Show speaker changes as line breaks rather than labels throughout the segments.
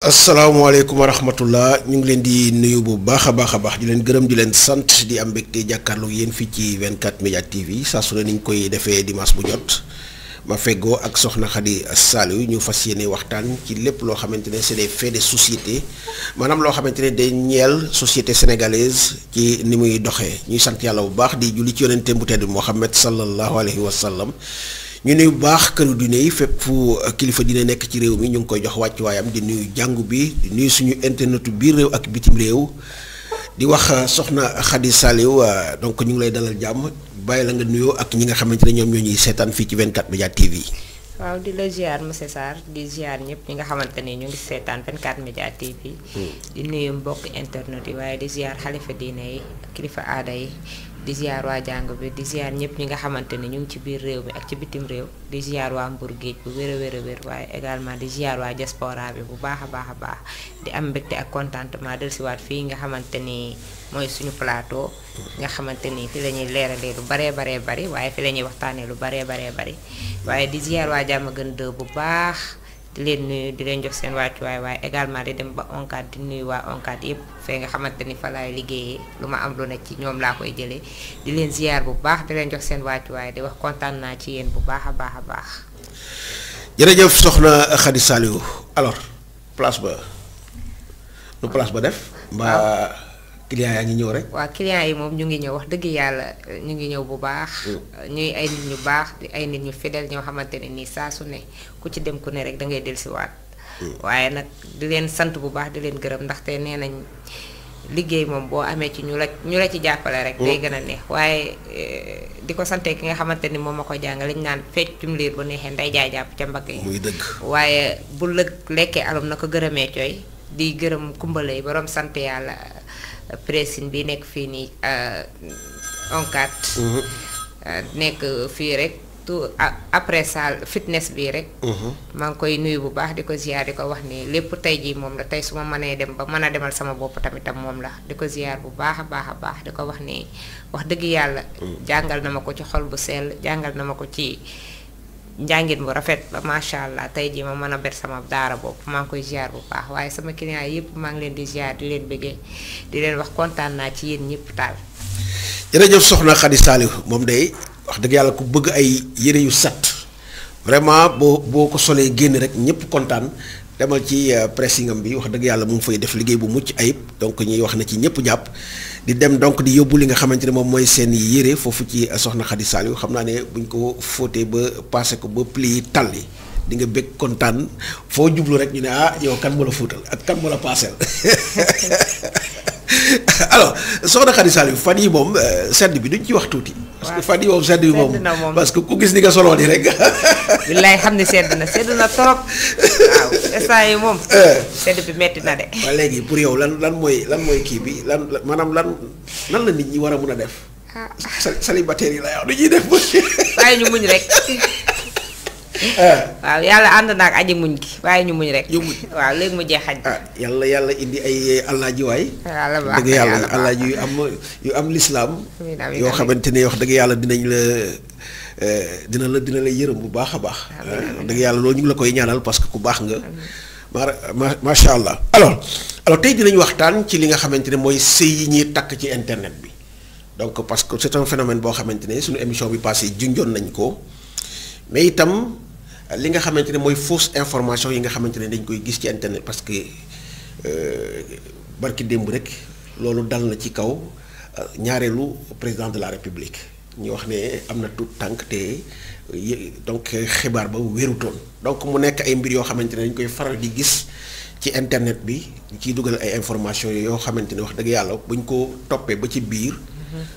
asalaamaaleykum wa rahmatullah ñu ngi leen di nuyu bu baax a baax di leen gërëm di leen sant di am mbégte jàkkaarloo yéen fii ci 24 Média TV saa su ne ni ñu koy defee dimanche bu jot ma feggoo ak soxna Khady Saliou ñu fas yéene waxtaan ci lépp loo xamante ne c'est des faits de société maanaam loo xamante ne day ñeel société sénégalaise ci ni muy doxee ñuy sant yàlla bu baax di julli ci yonenteem bu tedd Muhammad sallallahu alayhi wa sallam. ñu nuyu bu baax këru diine yi fépp fu kilifa dina nekk ci réew mi ñu ngi koy jox wàccuwaayam di nuyu jàngu bi di nuyu suñu internetu biir réew ak bitim réew di wax soxna Khady Saliou donc ñu ngi lay dalal jàmm bàyyi la nga nuyoo ak ñi nga xamante ne ñoom ñoo ñuy seetaan fii ci 24 Média TV.
waaw di la ziar monsieur Sarr di ziar ñëpp ñi nga xamante ni ñu ngi seetaan 24 Média TV. di nuyu mbokk internet yi waaye di ziar xalifa diine yi kilifa aada yi. di ziar waa jàng bi di ziar ñëpp ñi nga xamante ni ñu ngi ci biir réew mi ak ci bitim réew di ziar waa Mbour géej bu wér a wér waaye également di ziar waa diaspora bi bu baax a baax di am mbégte ak contentement dellusiwaat fii nga xamante ni mooy suñu plateau nga xamante ni fi la ñuy leeralee lu baree bari waaye fi la ñuy waxtaanee lu baree bari waaye di ziar waa jàmm gën dë bu baax di leen nuyu di leen jox seen wàccuwaay waaye également di dem ba ONCAD di nuyu waa ONCAD yëpp fee nga xamante ni fa laay liggéeyee lu ma am lu ne ci ñoom laa koy jëlee di leen ziar bu baax di leen jox seen wàccuwaay di wax kontaan naa ci yéen bu baax a baax.
jërëjëf soxna Khady Saliou alors place ba def. mbaa clients yaa ngi ñëw rek.
waaw clients yi moom ñu ngi ñëw wax dëgg yàlla ñu ngi ñëw bu baax. ñuy ay nit ñu baax di ay nit ñu fidèle ñoo xamante ne nii saa su ne ku ci dem ku ne rek da ngay dellusiwaat. waaye nag di leen sant bu baax di leen gërëm ndaxte nee nañ liggéey moom boo amee ci ñu la ci jàppale rek. day gën a neex waaye di ko sante ki nga xamante ni moom ma ko jàngal liñ naan feccum liir bu neexee nday jaay jàpp ca mbagg yi.
muy dëgg.
waaye bu lekkee alum na ko gërëmee cooy di gërëm kumbale yi borom sant yàlla. pressing bi nekk fii nii ONCAD nekk fii rek tout après salle fitness bii rek maa ngi koy nuyu bu baax di ko ziar di ko wax ni lépp tey jii moom la tey su ma mënee dem ba mën a demal sama bopp tamitam moom la di ko ziar bu baax a baax di ko wax ni wax dëgg yàlla jàngal na ma ko ci xol bu sell jàngal na ma ko ci njàngin bu rafet ba macha allah tey jii ma mën a ber sama daara bopp maa ngi koy ziar bu baax waaye sama client yëpp maa ngi leen di ziar di leen bëggee di leen wax kontaan naa ci yéen ñëpp taal.
jërëjëf soxna Khady Saliou moom day wax dëgg yàlla ku bëgg ay yëre yu set vraiment boo ko solee génn rek ñëpp kontaan demal ci pressingam bi wax dëgg yàlla mu ngi fay def liggéey bu mucc ayib donc ñuy wax na ci ñëpp jàpp. di dem donc di yóbbu li nga xamante ne moom mooy seen yére foofu ci soxna Khady Saliou xam naa ne buñ ko fóotee ba passé ko ba pli talli di nga bëgg kontaan foo jublu rek ñu ne yow kan moo la fóotal ak kan moo la paaseel alors soxna Khady Saliou fan yi moom sedd bi duñ ci wax tuuti. parce que fan yi moom sedd bi moom parce que ku gis ni nga soloo ni rek.
billaay xam ne sedd na trop waaw instant yi moom. sedd bi metti na de.
waaw léegi pour yow lan mooy kii bi maanaam lan la nit ñi war a mun a def. célibataire yi la yow du ñuy def.
waaye ñu muñ rek. waaw yàlla ànd na ak aji muñ gi waaye ñu muñ rek. ñu muñ waaw léegi mu jeex xaj.
yàlla indi ay alaaji waay. dëgg yàlla alaaji yu am lislaam yoo xamante ne wax dëgg yàlla dinañ la dina la yërëm bu baax a baax. dëgg yàlla loolu ñu ngi la koy ñaanal parce que ku baax nga. macha allah alors tey dinañ waxtaan ci li nga xamante ne mooy sëy yi ñuy takk ci internet bi donc parce que c'est un phénomène boo xamante ne suñu émission bi passé junjoon nañ ko mais itam. li nga xamante ne mooy fausse information yi nga xamante ne dañ koy gis ci internet parce que barki démb rek loolu dal na ci kaw ñaareelu président de la république ñu wax ne am na tout tànk te donc xibaar ba wérutoon donc mu nekk ay mbir yoo xamante ne dañ koy faral di gis ci internet bi ciy dugal ay information yoo xamante ne wax dëgg yàlla buñ ko toppee ba ci biir.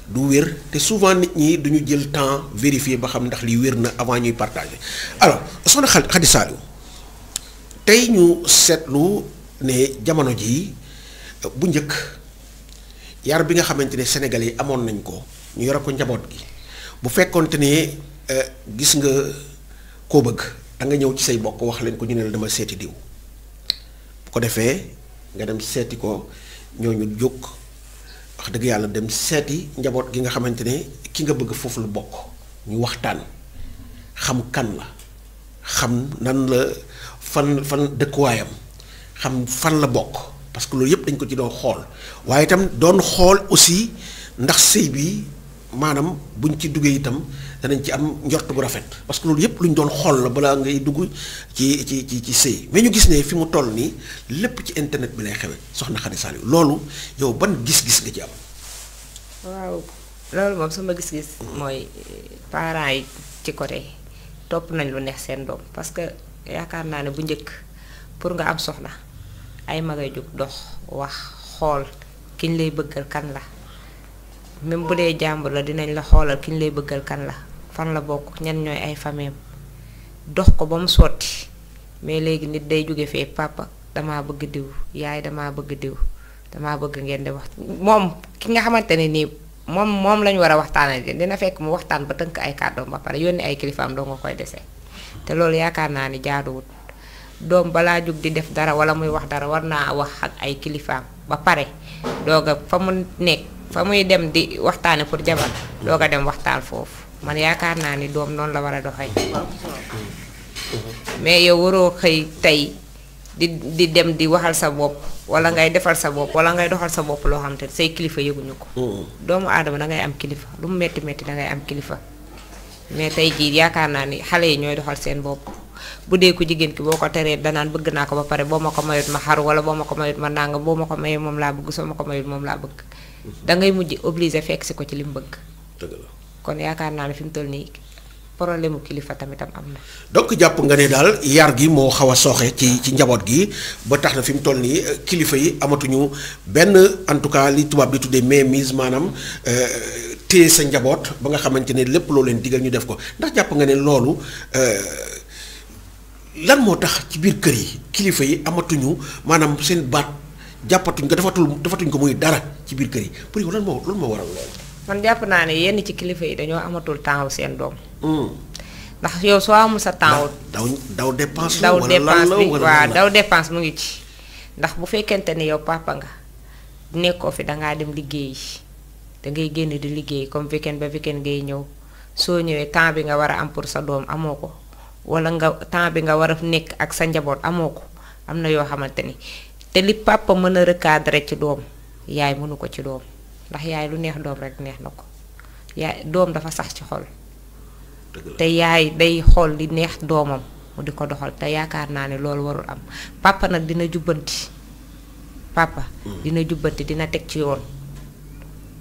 du wér te souvent nit ñi duñu jël temps vérifier ba xam ndax li wér na avant ñuy partager alors soxna Khady Saliou tey ñu seetlu ne jamono jii bu njëkk yar bi nga xamante ne Sénégalais yi amoon nañ ko ñu yore ko njaboot gi bu fekkonte ne gis nga koo bëgg da nga ñëw ci say bokk wax leen ko ñu ne la dama seeti diw bu ko defee nga dem seeti ko ñooñu jóg. wax dëgg yàlla dem seeti njaboot gi nga xamante ne ki nga bëgg foofu lu bokk ñu waxtaan xam kan la xam nan la fan dëkkuwaayam xam fan la bokk parce que loolu yëpp dañ ko ci doon xool waaye itam doon xool aussi ndax sëy bi maanaam buñ ci duggee itam danañ ci am njort bu rafet parce que loolu yëpp lu ñu doon xool la balaa ngay dugg ci sëy mais ñu gis ne fi mu toll nii lépp ci internet bi lay xewe soxna Khady Saliou loolu yow ban gis-gis nga ci am.
waaw loolu moom sama gis-gis mooy parents yi ci côté topp nañ lu neex seen doom parce que yaakaar naa ne bu njëkk pour nga am soxna ay magay jóg dox wax xool kiñ lay bëggal kan la même bu dee jàmbur la dinañ la xoolal kiñ lay bëggal kan la fan la bokk ñan ñooy ay famille dox ko ba mu sotti mais léegi nit day jóge fee papa damaa bëgg diw yaay damaa bëgg diw damaa bëgg ngeen di wax moom ki nga xamante ne nii moom lañu war a waxtaanal dina fekk mu waxtaan ba tënk ay kàddoom ba pare yónni ay kilifaam doo nga koy desee te loolu yaakaar naa ni jaaduwut doom balaa jug di def dara wala muy wax dara war naa wax ak ay kilifaam ba pare dooga fa mu nekk fa muy dem di waxtaane pour jabar dooga dem waxtaan foofu man yaakaar naa ni doom noonu la war a doxee mais yow waroo xëy tey di dem di waxal sa bopp wala ngay defal sa bopp wala ngay doxal sa bopp loo xam te say kilifa yëguñu ko. doomu aadama dangay am kilifa lu mu metti metti dangay am kilifa mais tey jii yaakaar naa ni xale yi ñooy doxal seen bopp bu dee ko jigéen ki boo ko teree danaan bëgg naa ko ba pare boo ma ko mayut ma xaru wala boo ma ko mayut ma nanga boo ma ko mayee moom laa bëgg soo ma ko mayut moom laa bëgg dangay mujj obligé fekk si ko ci li mu bëgg.
dëgg la
kon yaakaar naa ne fi mu toll nii problème mu kilifa tamitam am na.
donc jàpp nga ne daal yar gi moo xaw a sooxe ci njaboot gi ba tax na fi mu toll nii kilifa yi amatuñu benn en tout cas li tubaab di tuddee mainmise maanaam téye sa njaboot ba nga xamante ne lépp loo leen digal ñu def ko ndax jàpp nga ne loolu lan moo tax ci biir kër yi kilifa yi amatuñu maanaam seen baat jàppatuñ ko defatuñ ko muy dara ci biir kër yi pour yow lan moo waral loolu.
man jàpp naa ne yenn ci kilifa yi dañoo amatul temps seen doom. ndax yow soo amul sa temps.
daw dépense
daw dépense bi waaw daw dépense mu ngi ci. ndax bu fekkente ni yow papa nga nekkoo fi dangaa dem liggéeyi dangay génn di liggéey comme weekend ba weekend ngay ñëw soo ñëwee temps bi nga war a am pour sa doom amoo ko wala nga temps bi nga war a nekk ak sa njaboot amoo ko am na yoo xamante ni te li papa mën a recadrer ci doom yaay mënu ko ci doom. ndax yaay lu neex doom rek neex na ko yaay doom dafa sax ci xol te yaay day xool li neex doomam mu di ko doxal te yaakaar naa ne loolu warul am papa nag dina jubbanti dina teg ci yoon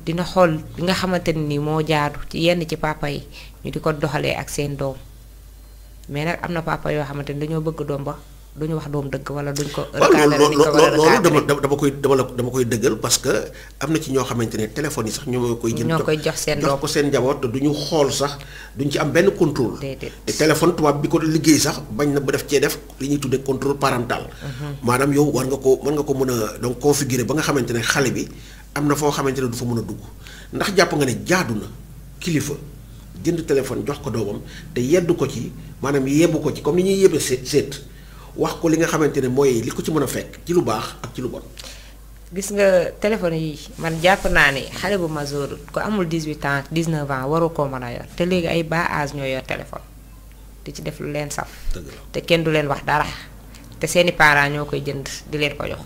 dina xool li nga xamante ne ni moo jaadu ci yenn ci papa yi ñu di ko doxalee ak seen doom mais nag am na papa yoo xamante ni dañoo bëgg doom ba duñu wax doom dëgg wala duñ ko.
loolu dama koy dëggal parce que am na ci ñoo xamante ne téléphone yi sax ñoo koy
jox seen doom
jox ko seen njaboot te duñu xool sax duñ ci am benn contrôle. te téléphone tubaab bi ko liggéey sax bañ na ba def cee def li ñuy tuddee contrôle parental. maanaam yow mën nga ko mën a donc configurer ba nga xamante ne xale bi am na foo xamante ne du fa mën a dugg ndax jàpp nga ne jaadu na kilifa jënd téléphone jox ko doomam te yeddu ko ci maanaam yebbu ko ci comme ni ñuy yebbe seet wax ko li nga xamante ne mooy li ko ci mën a fekk ci lu baax ak ci lu bon.
gis nga téléphone yi man jàpp naa ne xale bu majeur ko amul 18 ans 19 ans waru koo mën a yor te léegi ay bas âge ñoo yor téléphone di ci def lu leen saf. te kenn du leen wax dara te seeni parents ñoo koy jënd di leen ko jox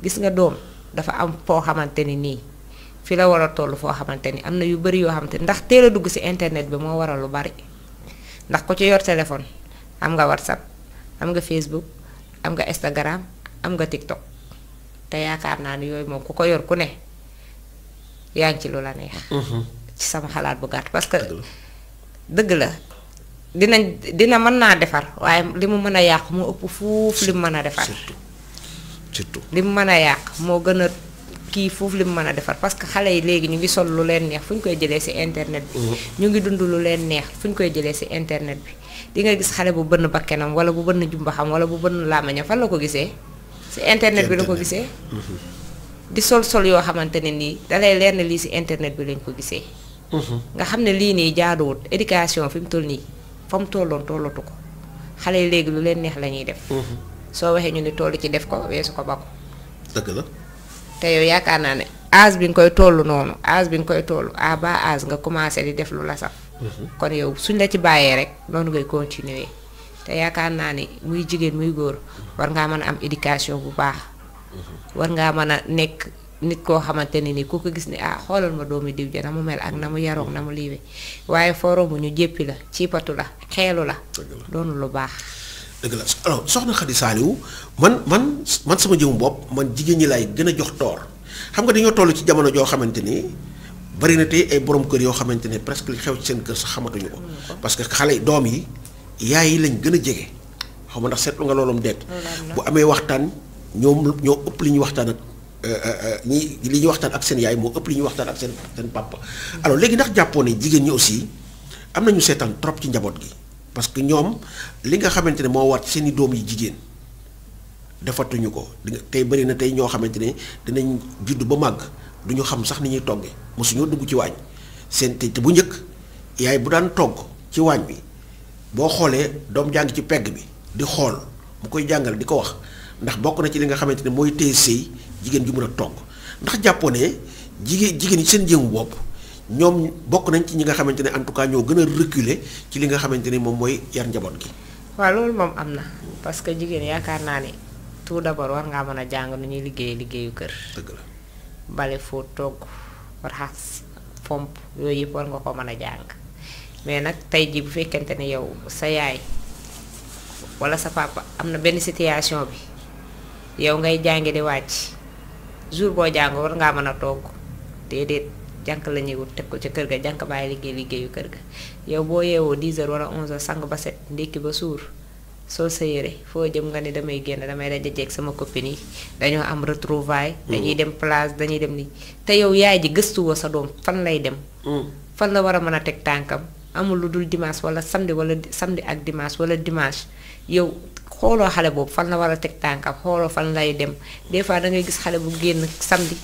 gis nga doom dafa am foo xamante ni nii fi la war a toll foo xamante ni am na yu bari yoo xamante ni ndax teel a dugg ci internet bi moo waral lu bari ndax ko ci yor téléphone am nga WhatsApp. am nga Facebook am nga Instagram am nga TikTok te yaakaar naa ni yooyu moom ku ko yor ku ne yaa ngi ci lu la neex. ci sama xalaat bu gàtt parce que dëgg la dina mën naa defar waaye li mu mën a yàq moo ëpp fuuf li mu mën a defar.
surtout
li mu mën a yàq moo gën a kii foofu li mu mën a defar parce que xale yi léegi ñu ngi sol lu leen neex fu ñu koy jëlee ci internet bi. ñu ngi dund lu leen neex fu ñu koy jëlee ci internet bi. di nga gis xale bu bënn bakkenam wala bu bënn jumbaxam wala bu bënn làmmiñam fan la ko gisee ci internet bi la ko gisee. di sol yoo xamante ne nii dalay leer ne lii ci internet bi lañ ko gisee. nga xam ne lii nii jaaduwut éducation fi mu toll nii fa mu tolloon tollatu ko xale yi léegi lu leen neex la ñuy def. soo waxee ñu ne tollu ci def ko weesu ko ba ko.
dëgg la.
te yow yaakaar naa ne âge bi nga koy tollu noonu âge bi nga koy tollu à bas âge nga commencé di def lu la saf. kon yow suñ la ci bàyyee rek noonu ngay continuer te yaakaar naa ni muy jigéen muy góor war ngaa mën a am éducation bu baax war ngaa mën a nekk nit koo xamante ne ni ku ko gis ni xoolal ma doomi diw ja na mu mel ak na mu yaroog na mu liiwe waaye forom bu ñu jéppi la ciipatu la xeelu la doonu lu baax.
dëgg la alors soxna Khady Saliou man sama jëmu bopp man jigéen ñi laay gën a jox toor xam nga dañoo toll ci jamono joo xamante ni bari na tey ay borom kër yoo xamante ne presque li xew ci seen kër sax xamatuñu ko parce que xale doom yi yaay yi lañ gën a jege xaw ma ndax seetlu nga loolum deet bu amee waxtaan ñoo ëpp li ñuy waxtaan ak li ñuy waxtaan ak seen yaay moo ëpp li ñuy waxtaan ak seen papa. alors léegi ndax jàppoo ne jigéen ñi aussi am nañu seetaan trop ci njaboot gi parce que ñoom li nga xamante ne moo war ci seeni doom yi jigéen defatuñu ko tey bari na tey ñoo xamante ne dinañ judd ba màgg du ñu xam sax ni ñuy toggee mosuñoo dugg ci waañ seen te bu njëkk yaay bu daan togg ci waañ bi boo xoolee doom jàng ci pegg bi di xool mu koy jàngal di ko wax ndax bokk na ci li nga xamante ne mooy téye sëy jigéen ju mën a togg ndax jàppoo ne jigéen yi seen jëmu bopp ñoom bokk nañ ci ñi nga xamante ne en tout cas ñoo gën a reculer ci li nga xamante ni moom mooy yar njaboot gi.
waaw loolu moom am na parce que jigéen yaakaar naa ne tout d'abord war ngaa mën a jàng nu ñuy liggéeyu kër.
dëgg la
bale fóot togg raxas fomp yooyu yëpp war nga ko mën a jàng mais nag tey jii bu fekkente ne yow sa yaay walla sa papa am na benn situation bi yow ngay jàngi di wàcc jour boo jàng war ngaa mën a togg déedéet jànk la ñuy wut teg ko ca kër ga jànk bàyyi liggéeyu kër ga yow boo yeewoo 10h wala 11h sang ba set ndékki ba suur soo sa yére foo jëm nga ni damay génn damay dajeek sama copine yi dañoo am retrouvaille dañuy dem plage dañuy dem ni te yow yaay ji gëstuwoo sa doom fan lay dem fan la war a mën a teg tànkam amul lu dul dimanche wala samedi ak dimanche wala dimanche yow xooloo xale boobu fan la war a teg tànkam xooloo fan lay dem des fois da ngay gis xale bu génn samedi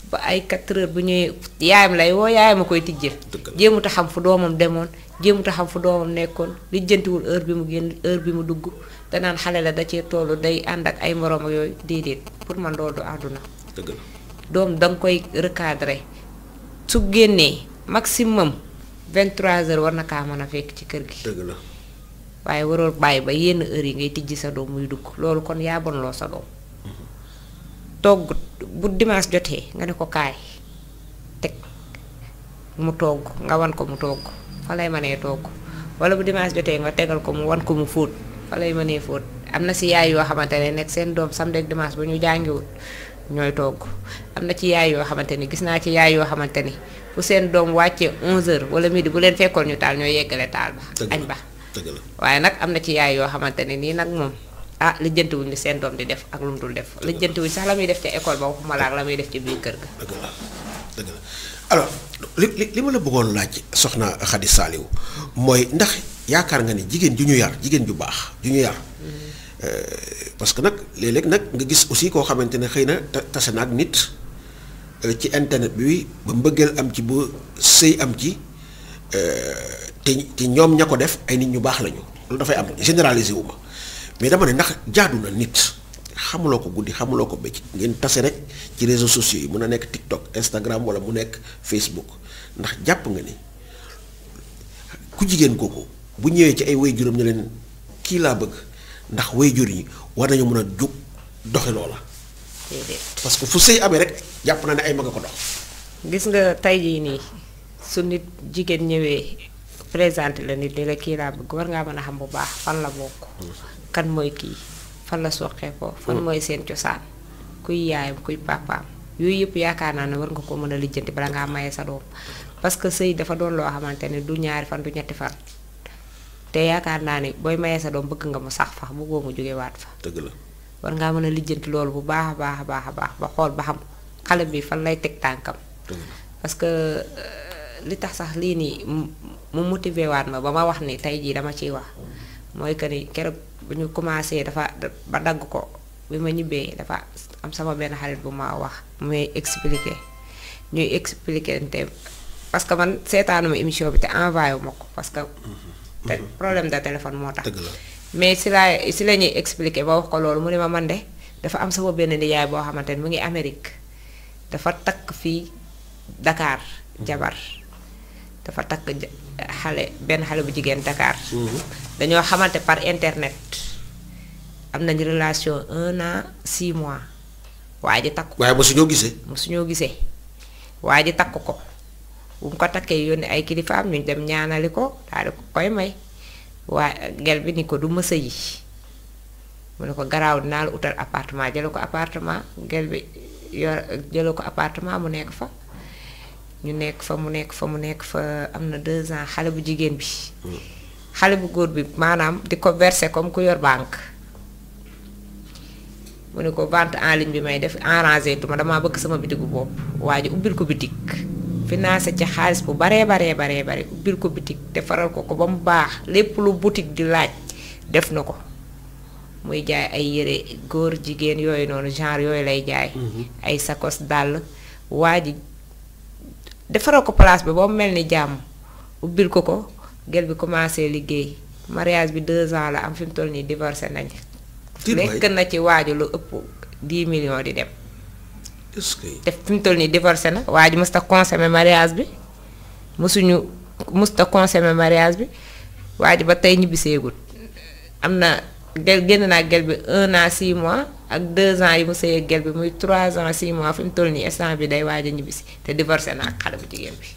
ba ay 4h bu ñëwee yaayam lay woo yaayam a koy tijjel jéemut a xam fu doomam demoon jéemut a xam fu doomam nekkoon lijjantiwul heure bi mu génn heure bi mu dugg danaan xale la da cee tollu day ànd ak ay moroom ak yooyu déedéet pour man loolu du àdduna doom danga koy recadrer su génnee maximum 23h war na kaa mën a fekk ci kër gi
dëgg la
waaye waroo bàyyi ba yenn heure yi ngay tijji sa doom muy dugg loolu kon yaa bonloo sa doom togg bu dimanche jotee nga ne ko kaay teg mu togg nga wan ko mu togg fa lay mënee togg wala bu dimanche jotee nga tegal ko mu wan ko mu fóot fa lay mënee fóot am na si yaay yoo xamante ne nekk seen doom samedi ak dimanche bu ñu jàngiwul ñooy togg am na ci yaay yoo xamante ni gis naa ci yaay yoo xamante ni bu seen doom wàccee 11h wala midi bu leen fekkoon ñu taal ñooy yeggale taal ba añ ba waaye nag am na ci yaay yoo xamante ne nii nag moom lijjantiwuñ li seen doom di def ak lu mu dul def lijjantiwuñ sax la muy def ca école ba waxuma la ak la muy def ci biir kër ga.
dëgg la alors li ma la bëggoon laaj soxna Khady Saliou mooy ndax yaakaar nga ni jigéen ju ñu yar jigéen ju baax ju ñu yar parce que nag léeg-léeg nag nga gis aussi koo xamante ne xëy na tase na ak nit ci internet bi ba mbëggeel am ci ba sëy am ci te ñoom ña ko def ay nit ñu baax lañu loolu dafay am généralisé wu ma mais dama ne ndax jaadu na nit xamuloo ko guddi xamuloo ko bëccëg ngeen tase rek ci réseaux sociaux yi mun a nekk TikTok Instagram wala mu nekk Facebook ndax jàpp nga ni ku jigéen kooku bu ñëwee ci ay waajuram ne leen kii laa bëgg ndax waajur yi war nañu mën a jóg doxe loola. parce que fu sëy amee rek jàpp na ne ay mag a ko dox.
gis nga tey jii nii su nit jigéen ñëwee présenté la nit li la kii laa bëgg war ngaa mën a xam bu baax fan la bokk. kan mooy kii fan la soqee ko fan mooy seen cosaan kuy yaayam kuy papaam yooyu yëpp yaakaar naa ne war nga ko mën a lijjanti bala ngaa maye sa doom parce que sëy dafa doon loo xamante ne du ñaari fan du ñetti fan te yaakaar naa ne booy maye sa doom bëgg nga mu sax fa bëggoo mu jóge waat fa.
dëgg la
war ngaa mën a lijjanti loolu bu baax a baax a baax a baax ba xool ba xam xale bi fan lay teg tànkam. parce que li tax sax lii nii mu motivé waat ma ba ma wax ni tey jii dama ciy wax mooy que ni keroog bu ñu commencé dafa ba dagg ko bi ma ñibbee dafa am sama benn xarit bu ma wax muy expliqué ñuy expliqué te parce que man seetaanuma émission bi te envoyé wu ma ko parce que te problème de téléphone moo tax. mais si la ñuy expliqué ba wax ko loolu mu ne ma man de dafa am sama benn nijaay boo xamante ne mu ngi Amérique dafa takk fii Dakar jabar dafa takk benn xale bu jigéen Dakar. dañoo xamante par internet am nañ relation 1 an 6 mois waa ji takk ko.
waaye mosuñoo gisee.
mosuñoo gisee waa ji takk ko bu mu ko takkee yónni ay kilifaam ñu dem ñaanali ko daal di ko koy may waa gel bi ni ko du mësa yi mu ne ko garaaw dinaa la utal appartement jële ko appartement gel bi jële ko appartement mu nekk fa. ñu nekk fa mu nekk fa am na 2 ans xale bu jigéen bi. xale bu góor bi maanaam di ko verser comme ku yor banque. mu ne ko vente en ligne bi may def arrangé tuma damaa bëgg sama bitigu bopp waa ji ubbil ko bitig financé ci xaalis bu baree ubbil ko bitig defaral ko ba mu baax lépp lu boutique di laaj def na ko muy jaay ay yére góor jigéen yooyu noonu genre yooyu lay jaay. ay sakos dàll waa ji defaral ko place bi ba mu mel ni jàmm ubbil ko gel bi commencé liggéey mariage bi 2 ans la am fi mu toll nii divorcé nañ. lekk na ci waaju lu ëpp 10 millions di dem. te fi mu toll nii divorcé na waaju musta consommer mariage bi musta consommer mariage bi waaju ba tey ñibbiseegul am na génn naa gel bi 1 an 6 mois ak 2 ans yi mu sëy gel bi muy 3 ans 6 mois fi mu toll nii instant bi day waaj a ñibbisi te divorcé na ak xale bu jigéen bi.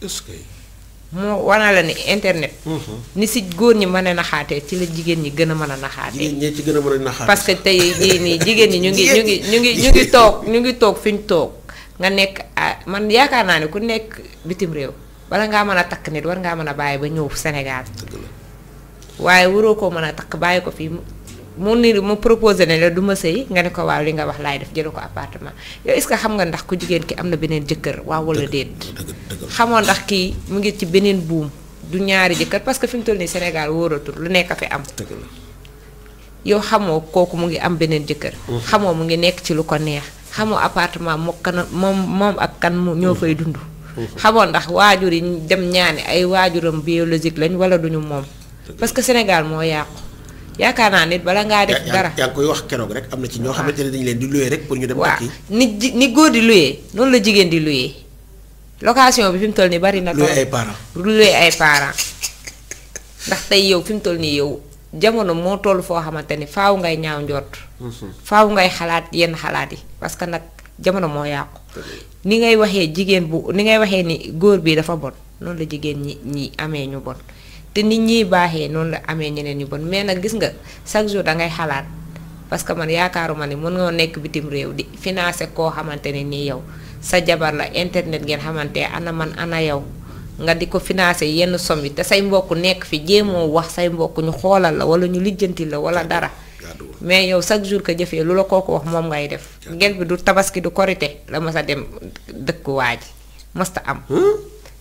moo wana la ni internet. ni si góor ñi mën a naxaatee ci la jigéen ñi gën a mën a naxaatee.
jigéen ñi ci gën a mën a naxaatee.
parce que tey jii nii jigéen ñi ñu ngi toog fi ñu toog nga nekk man yaakaar naa ne ku nekk bitim réew bala ngaa mën a takk nit war ngaa mën a bàyyi ba ñëw Sénégal. waaye waroo koo mën a takk bàyyi ko fii mu proposé ne la du ma sëy nga ne ko waaw li nga wax laay def jële ko appartement yow est-ce que xam nga ndax ku jigéen ki am na beneen jëkkër waaw wala déet. xamoo ndax kii mu ngi ci beneen buum du ñaari jëkkër parce que fi mu toll nii Sénégal wóoratul lu nekk a fi am. yow xamoo kooku mu ngi am beneen jëkkër. xamoo mu ngi nekk ci lu ko neex xamoo appartement moom ak kan ñoo fay dund. xamoo ndax waajur yi dem ñaani ay waajuram biologique lañ wala duñu moom. parce que Sénégal moo yàqu. yaakaar naa nit bala ngaa def dara
yaa ngi koy wax keroog rek am na ci ñoo xamante ne dañu leen di loué rek pour ñu dem. takki
ni góor di loué noonu la jigéen di loué location bi fi mu toll nii bari na.
loué ay parents
loué ay parents ndax tey yow fi mu toll nii yow jamono moo toll foo xamante ni faaw ngay ñaaw njort. faaw ngay xalaat yenn xalaat yi parce que nag jamono moo yàqu. ni ngay waxee ni ngay waxee ni góor bi dafa bon noonu la jigéen ñi amee ñu bon. te nit ñiy baaxee noonu la amee ñeneen ñu bon mais nag gis nga chaque jour dangay xalaat parce que man yaakaaruma ni mën nga nekk bitim réew di financer koo xamante ne nii yow sa jabar la internet ngeen xamante ana man ana yow nga di ko financer yenn somme yi te say mbokk nekk fi jéemoo wax say mbokk ñu xoolal la wala ñu lijjanti la wala dara mais yow chaque jour que jëfee lu la kooku wax moom ngay def. gel bi du tabaski du korite la mas a dem dëkk waa ji masta am.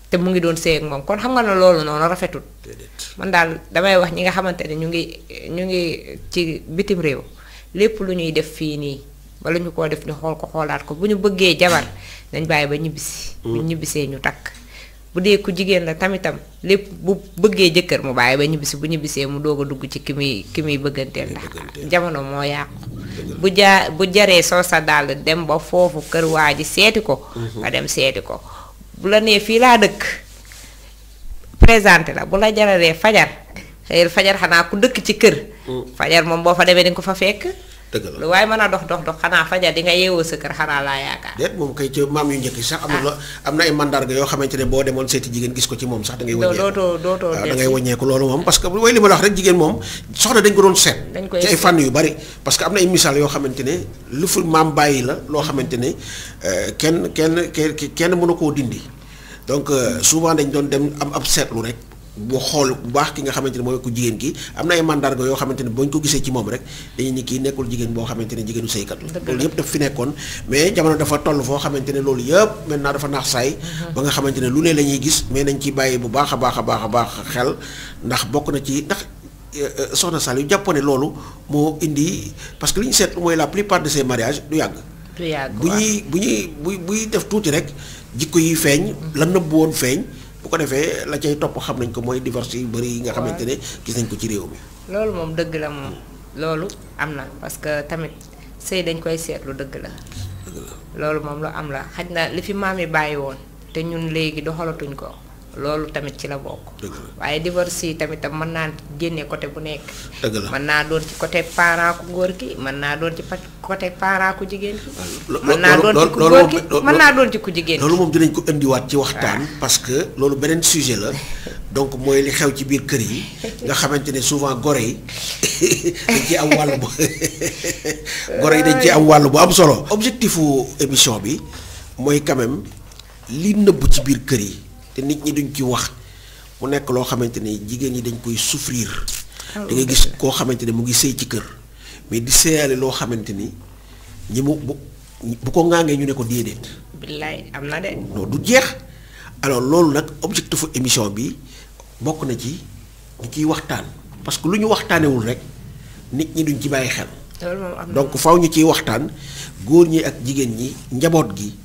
te mu ngi doon sëy ak moom kon xam nga ne loolu noonu rafetul. man daal damay wax ñi nga xamante ne ñu ngi ci bitim réew lépp lu ñuy def fii nii wala ñu koo def ñu xool ko xoolaat ko bu ñu bëggee jabar dañ bàyyi ba ñibbisi. bu ñu ñibbisee ñu takk bu dee ku jigéen la tamitam lépp bu bëggee jëkkër mu bàyyi ba ñibbisi bu ñibbisee mu doog a dugg ci ki muy bëgganteel ndax jamono moo yàqu. bu jaree soo sa dàll dem ba foofu kër waa ji seeti ko. nga dem seeti ko. bu la nee fii laa dëkk présenté la bu la jaralee fajar xëy fajar xanaa ku dëkk ci kër. fajar moom boo fa demee di nga ko fa fekk.
dëgg la
lu waaye mën a dox xanaa fajar di nga yeewoo sa kër xanaa laa yaakaar.
déet moom kay ci maam yu njëkk yi sax. am na ay mandarga yoo xamante ne boo demoon seeti jigéen gis ko ci moom sax da ngay. wàññeeku
dootoo
da ngay wàññeeku loolu moom parce que way li ma la wax rek jigéen moom soxna dañ ko doon seet. ci ay fànn yu bari parce que am na ay misaal yoo xamante ne lu fu maam bàyyi la loo xamante ne kenn mënu koo dindi donc souvent dañ doon dem am ab seetlu rek. boo xool bu baax ki nga xamante ne mooy ku jigéen ki am na ay mandarga yoo xamante ne boo ñu ko gisee ci moom rek dañuy ni kii nekkul jigéen boo xamante ne jigéenu sëykat la loolu yëpp daf fi nekkoon mais jamono dafa toll foo xamante ne loolu yëpp maintenant dafa naax saay ba nga xamante ne lu ne la ñuy gis mais nañ ci bàyyi bu baax a baax xel ndax bokk na ci ndax soxna Sall yu jàppoon ne loolu moo indi parce que li ñu seet mooy la plupart de ces mariages du yàgg buy def tuuti rek jikko yi feeñ la nëbb woon feeñ bu ko defee la cay topp xam nañ ko mooy divorce yu bëri yi nga xamante ne gis nañ ko ci réew mi.
loolu moom dëgg la moom loolu am na parce que tamit sëy dañ koy seetlu dëgg la. loolu moom lu am la xaj na li fi maam yi bàyyi woon te ñun léegi doxalatuñ ko loolu tamit ci la bokk.
dëgg la
waaye divorce yi tamit mën naa génne côté bu nekk.
dëgg la
mën naa doon ci côté parent ku góor ki mën naa doon ci côté parent ku jigéen ki. mën naa doon ci ku góor ki mën naa doon ci ku jigéen ki.
loolu moom dinañ ko indiwaat ci waxtaan. parce que loolu beneen sujet la donc mooy li xew ci biir kër yi nga xamante ne souvent gore yi dañ ci am wàll bu gore yi dañ ci am wàll bu am solo. objectifu émission bi mooy quand même li nëbb ci biir kër yi te nit ñi duñ ci wax mu nekk loo xamante ne jigéen ñi dañ koy souffrir. da ngay gis koo xamante ne mu ngi sëy ci kër mais di sëyaale loo xamante ni ñi mu bu ko ŋaangee ñu ne ko déedéet.
billaay am na de.
non du jeex alors loolu nag objectifu émission bi bokk na ci ñu ciy waxtaan parce que lu ñu waxtaanewul rek nit ñi duñ ci bàyyi xel.
loolu moom am na
donc faaw ñu ciy waxtaan góor ñi ak jigéen ñi njaboot gi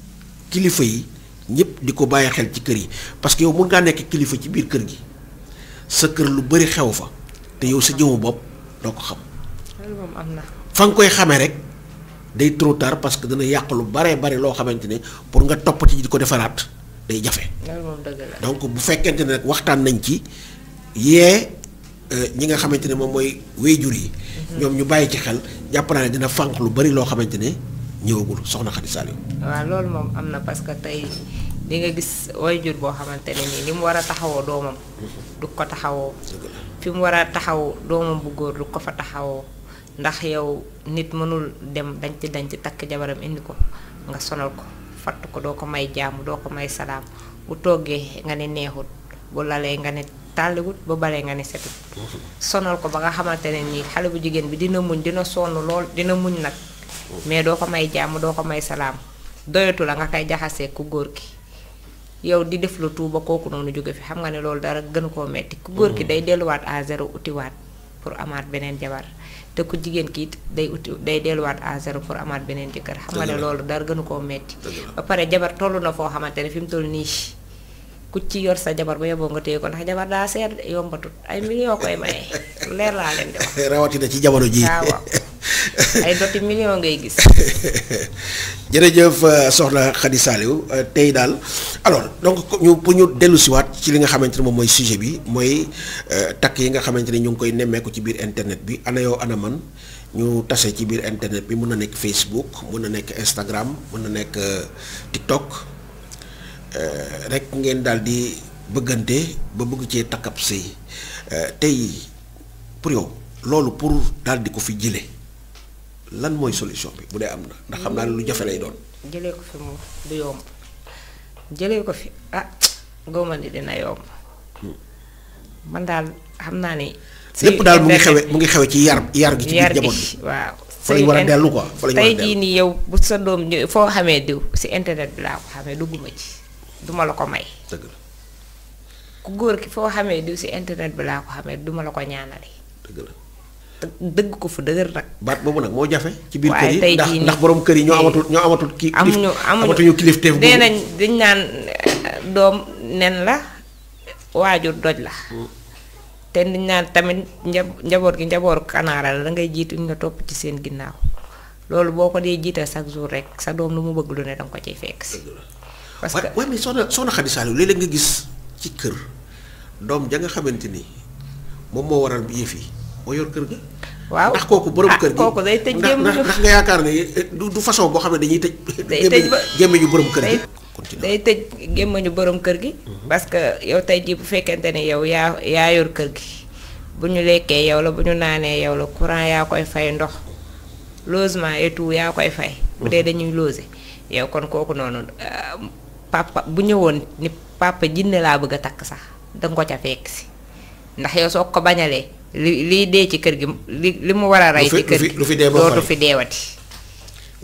kilifa yi ñëpp di ko bàyyi xel ci kër yi parce que yow mun ngaa nekk kilifa ci biir kër gi sa kër lu bari xew fa te yow sa jëmu bopp doo ko xam.
loolu moom am na.
fa nga koy xamee rek day trop tard parce que dana yàq lu baree bari loo xamante ne pour nga toppati di ko defaraat day jafe.
loolu moom dëgg la.
donc bu fekkente ne rek waxtaan nañ ci yee ñi nga xamante ne moom mooy wéyjur yi. ñoom ñu bàyyi ci xel jàpp naa ne dina fànq lu bari loo xamante ne ñëwagul soxna Khady Saliou.
waaw loolu moom am na parce que tey di nga gis wayjur boo xamante ne nii ni mu war a taxawoo doomam du ko taxawoo. fi mu war a taxaw doomam bu góor du ko fa taxawoo ndax yow nit mënul dem dañ ci takk jabaram indi ko nga sonal ko fatt ko doo ko may jàmm doo ko may salaam bu toggee nga ne neexut bu lalee nga ne tàlliwut bu balee nga ne setut sonal ko ba nga xamante ne nii xale bu jigéen bi dina muñ dina sonn lool dina muñ nag mais doo ko may jàmm doo ko may salaam doyatu la nga koy jaxasee ku góor ki yow di def lu tuuba kooku noonu jóge fi xam nga ne loolu dara gënu koo metti ku góor ki day delluwaat à zéro utiwaat pour amaat beneen jabar te ku jigéen ki it day delluwaat à zéro pour amaat beneen jëkkër xam nga ne loolu dara gënu koo metti ba pare jabar toll na foo xamante ne fi mu toll nii ku ci yor sa jabar ba yóbboo nga téye ko ndax jabar daa seer yombatut ay millions koy maye leer laa leen di wax.
rawatina ci jamono ji
waaw ay doti millions ngay gis.
jërëjëf soxna Khady Saliou tey daal alors donc pour ñu dellu siwaat ci li nga xamante ne moom mooy sujet bi mooy takk yi nga xamante ne ñu ngi koy nemmeeku ci biir internet bi ana yow ana man ñu tase ci biir internet bi mun na nekk Facebook mun na nekk Instagram mun na nekk TikTok rek ngeen daal di bëggante ba bëgg cee takkab sëy tey pour yow loolu pour daal di ko fi jëlee lan mooy solution bi bu dee am na ndax xam naa ne lu jafe lay doon.
jëlee ko fi moom du yomb jëlee ko fi góoma ni dina yomb man daal xam naa ni.
lépp daal mu ngi xewe ci yar gi ci biir njaboot gi
waaw.
fa lañu war a dellu quoi fa lañu war a dellu
tey jii nii yow bu sa doom foo xamee diw si internet bi laa ko xamee dugguma ci duma la ko may.
dëgg la
ku góor ki foo xamee diw si internet bi laa ko xamee duma la ko ñaanale.
dëgg la.
dëgg ko fu dëgër nag.
baat boobu nag moo jafe. ci biir kër
waaye
yi ndax borom kër yi ñoo amatul kii. amatuñu kilifteef boobu
nee nañ dañ naan doom nen la waajur doj la. te dañ naan tamit njaboot gi njabootu kanaara la dangay jiitu nga topp ci seen ginnaaw loolu boo ko dee jiital chaque jour rek sa doom lu mu bëgg lu ne danga ko ciy fekk si. parce que
waaye mais soxna Khady Saliou léeg-léeg nga gis ci kër doom ja nga xamante ni moom moo waral yëf yi moo yor kër ga.
waaw
ndax kooku borom kër gi
kooku day tëj gémmiñu
ndax nga yaakaar ne du façon boo xam ne dañuy tëj.
day tëj
gémmiñu borom kër gi.
day tëj gémmiñu borom kër gi. parce que yow tey jii bu fekkente ne yow yaa yor kër gi bu ñu lekkee yow la bu ñu naanee yow la courant yaa koy fay ndox logement et tout yaa koy fay. bu dee dañuy loger yow kon kooku noonu papa bu ñëwoon ni papa jinne laa bëgg a takk sax danga ko ca fekk si ndax yow soo ko bañalee. liy dee ci kër gi li mu war a rey ci kër gi dootu fi deewati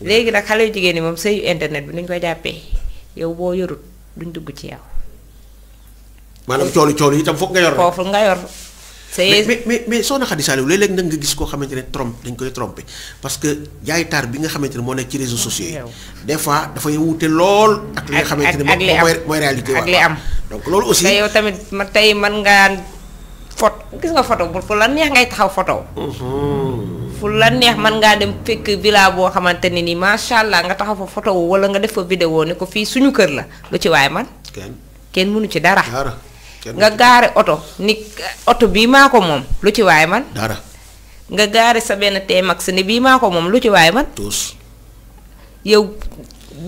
léegi nag xale yu jigéen ñi moom sëyu internet bi nuñ ko jàppee yow boo yorut duñ dugg ci yow.
maanaam coolu itam foog nga yor.
foofu nga yor.
mais soxna Khady Saliou léeg-léeg nag nga gis koo xamante ne dañ koy trompé parce que jaay taar bi nga xamante ne moo nekk ci réseaux sociaux yi. des fois dafay wuute lool. ak li nga xamante ne mooy réalité.
ak li am
donc loolu aussi.
te yow tamit tey mën ngaa. gis nga photo bu fu la neex ngay taxaw photo fu la neex mën ngaa dem fekk villa boo xamante ne ni macha allah nga taxaw fa photo wala nga def fa vidéo ne ko fii suñu kër la lu ci waaye man kenn mënu ci dara nga gaare oto ni oto bii maa ko moom lu ci waay man.
dara.
nga gaare sa benn T-Max ni bii maa ko moom lu ci waay man.
tous.
yow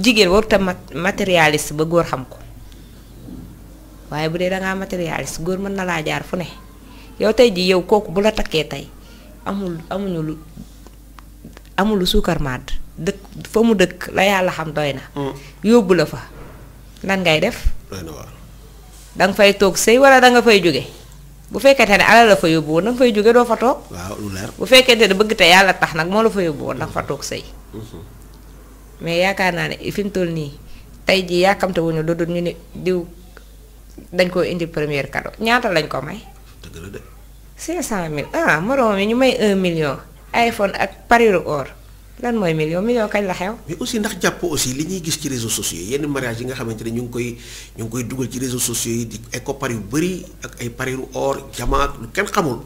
jigéen warut a matérialiste ba góor xam ko waaye bu dee dangaa matérialiste góor mën na laa jaar fu ne yow tey ji yow kooku bu la takkee tey amul lu suukar màdd dëkk fa mu dëkk la yàlla xam doy na. yóbbu la fa lan ngay def. danga fay toog sëy wala danga fay jóge bu fekkente ne alal la fa yóbbu woon danga fay jóge doo fa toog.
waaw lu leer.
bu fekkente ne bëgg te yàlla tax nag moo la fa yóbbu woon danga fa toog sëy. mais yaakaar naa ne fi mu toll nii tey jii yàkkamte wuñu lu dul ñu ne diw dañ koo indil premier cadeau ñaata lañ ko may.
dëgg la de.
500000 moroom yi ñu may 1 million iPhone ak pariru or lan mooy million kañ la xew.
mais aussi ndax jàpp aussi li ñuy gis ci réseaux sociaux yi yenn mariage yi nga xamante ne ñu ngi koy dugal ci réseaux sociaux yi di ay koppar yu bëri ak ay pariru or jama ak lu kenn xamul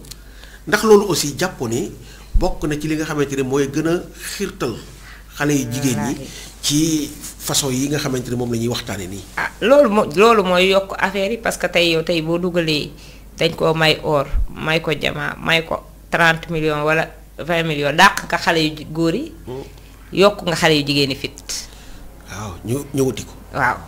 ndax loolu aussi jàpp ne bokk na ci li nga xamante ne mooy gën a xiirtal xale yu jigéen ñi ci façon yi nga xamante ne moom la ñuy waxtaane nii.
loolu mooy yokk affaire yi parce que tey yow tey boo dugalee dañ koo may or may ko jama may ko 30 millions wala 20 millions dàq nga xale yu góor yi. yokk nga xale yu jigéen yi fit.
waaw ñu wuti ko.
waaw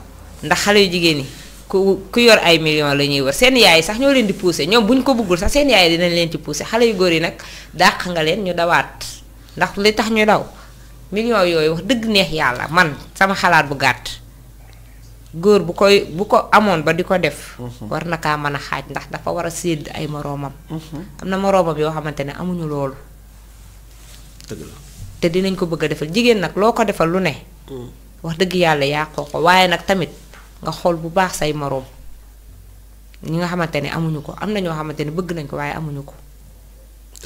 ndax xale yu jigéen yi ku yor ay millions la ñuy wër seen yaay sax ñoo leen di pousser ñoom bu ñu ko bëggul sax seen yaay dinañ leen ci pousser xale yu góor yi nag dàq nga leen ñu dawaat ndax li tax ñu daw. millions yooyu wax dëgg neex yàlla man sama xalaat bu gàtt góor bu ko amoon ba di ko def. war na kaa mën a xaaj ndax dafa war a sédd ay moroomam. am na moroomam yoo xamante ne amuñu loolu.
dëgg la
te dinañ ko bëgg a defal jigéen nag loo ko defal lu ne. wax dëgg yàlla yàqoo ko waaye nag tamit nga xool bu baax say moroom ñi nga xamante ne amuñu ko am na ñoo xamante ne bëgg nañ ko waaye amuñu ko.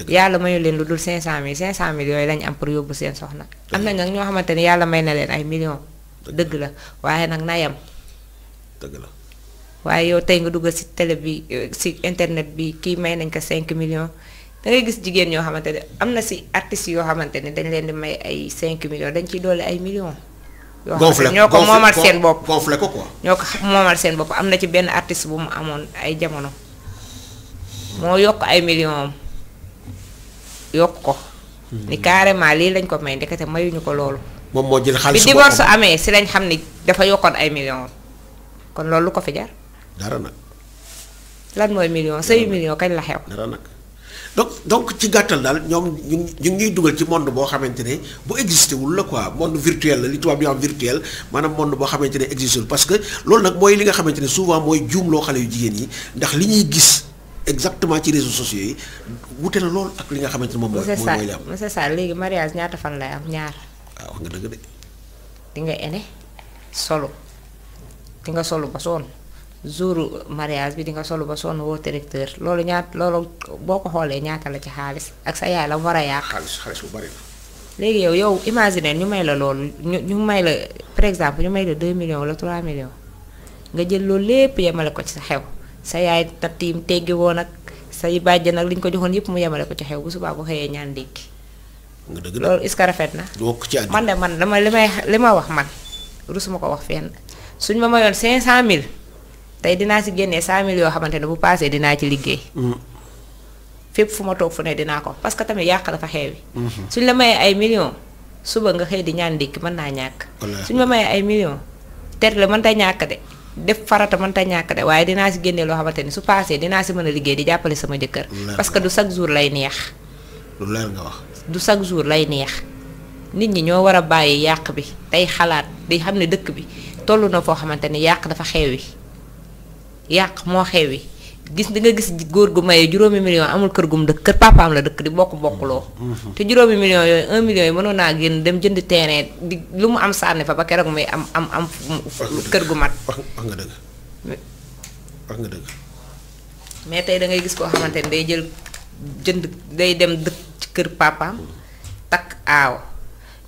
yàlla mayu leen lu dul 500000 500000 yooyu lañ am pour yóbbu seen soxna. am na nag ñoo xamante ne yàlla may na leen ay millions. dëgg la waaye nag na yam.
dëgg la
waaye yow tey nga duggal ci télé bi ci internet bi kii may nañ ko 5 millions da ngay gis jigéen ñoo xamante ne am na ci artistes yoo xamante ne dañ leen di may ay 5 millions dañ ciy doole ay millions. yoo xamante ne ñoo ko moomal seen bopp
gonflé ko quoi.
ñoo ko moomal seen bopp am na ci benn artiste bu mu amoon ay jamono moo yokk ay millions yokk ko. ni carrément lii lañ ko may ndekete mayuñu ko loolu.
moom moo jël xaalis
bi divorce amee si lañ xam ni dafa yokkoon ay millions kon loolu lu ko fi jar.
dara nag.
lan mooy million say million kañ la xew.
dara nag donc ci gàttal daal ñoom ñu ngi ñuy dugal ci monde boo xamante ne bu existé wul la quoi monde virtuel la li tubaab di am virtuel maanaam monde boo xamante ne existé wul parce que loolu nag mooy li nga xamante ne souvent mooy juumloo xale yu jigéen yi ndax li ñuy gis. exactement ci réseaux sociaux yi wute na lool ak li nga xamante ne moom mooy li am.
monsieur Sall léegi mariage ñaata fan lay am ñaar.
waaw wax nga dëgg de.
di nga ene solo di nga solo ba sonn jour mariage bi di nga solo ba sonn woo directeur loolu loolu boo ko xoolee ñaata la ci xaalis ak sa yaay la mu war a yàq.
xaalis bu bari la.
léegi yow imaginer ñu may la loolu ñu may la par exemple ñu may la 2 millions wala 3 millions nga jël loolu lépp yemale ko ci sa xew. sa yaay tattiim teggi woon ak say bàjj nag li ñu ko joxoon yëpp mu yemale ko ci xew bu subaa bu xëyee ñaan ndékki.
nga dëgg
loolu est-ce que rafet na. man de man dama li ma wax man rusuma ko wax fenn suñ ma mayoon 500000 tey dinaa si génnee 100000 yoo xamante ne bu paasee dinaa ci liggéey. fépp fu ma toog fu ne dinaa ko parce que tamit yàq dafa xeewi. suñ la mayee ay millions suba nga xëy di ñaan ndékki mën naa ñàkk. suñ ma mayee ay millions ter la mënta ñàkk de. def farata mënta ñàkk de waaye dinaa si génne loo xamante ni su paasee dinaa si mën a liggéey di jàppale sama jëkkër. parce que du chaque jour lay neex.
lu leer nga wax.
du chaque jour lay neex nit ñi ñoo war a bàyyi yàq bi tey xalaat di xam ne dëkk bi toll na foo xamante ni yàq dafa xewi yàq moo xewi gis di nga gis góor gu maye juróomi million amul kër gum dëkk kër papaam la dëkk di bokkuloo. te juróomi million yooyu 1 million yi mënoon naa génn dem jënd terrain di lu mu am sànni fa ba keroog muy am kër gu mat.
wax nga dëgg wax nga dëgg.
mais tey da ngay gis koo xamante ni day day dem dëkk ci kër papaam takk aaw